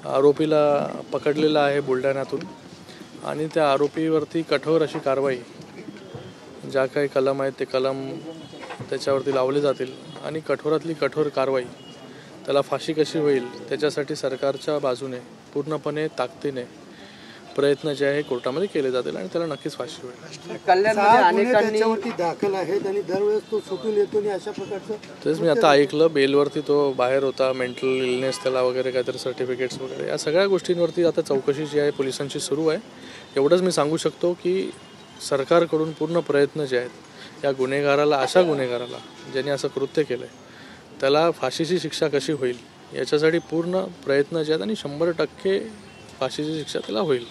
आरोपीला पकडलेला आहे बुलढाण्यातून आणि त्या आरोपीवरती कठोर अशी कारवाई, ज्या काही कलम आहेत ते कलम त्याच्यावरती लावले जातील आणि कठोरातली कठोर कारवाई, त्याला फाशी कशी होईल त्याच्यासाठी सरकारच्या बाजूने पूर्णपणे ताकदीने प्रयत्न जे आहे कोर्टामध्ये केले जातील आणि त्याला नक्कीच फाशी होईल. कल्याणमध्ये अनेकांनी दाखल आहेत आणि दरवेळेस तो सुटून येतो आणि अशा प्रकारचं तेच मी आता ऐकलं, बेलवरती तो बाहेर होता, मेंटल इलनेस त्याला वगैरे काहीतरी सर्टिफिकेट्स वगैरे, या सगळ्या गोष्टींवरती आता चौकशी जी आहे पोलिसांची सुरू आहे. एवढंच मी सांगू शकतो की सरकारकडून पूर्ण प्रयत्न जे आहेत या गुन्हेगाराला, अशा गुन्हेगाराला ज्यांनी असं कृत्य केलं आहे त्याला फाशीची शिक्षा कशी होईल याच्यासाठी पूर्ण प्रयत्न जे आहेत आणि 100% फाशीची शिक्षा त्याला होईल.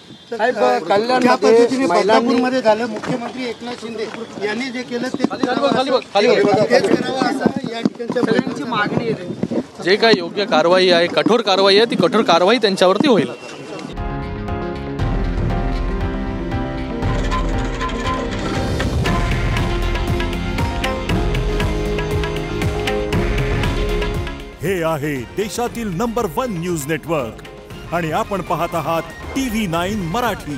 महिलांमध्ये झालं, मुख्यमंत्री एकनाथ शिंदे यांनी जे केलं ते मागणी आहे. जे काही योग्य कारवाई आहे, कठोर कारवाई आहे, ती कठोर कारवाई त्यांच्यावरती होईल. हे आहे देशातील नंबर 1 न्यूज नेटवर्क आणि आपण पाहत आहात TV9 मराठी.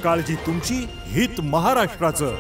काळजी तुमची, हित महाराष्ट्राचं.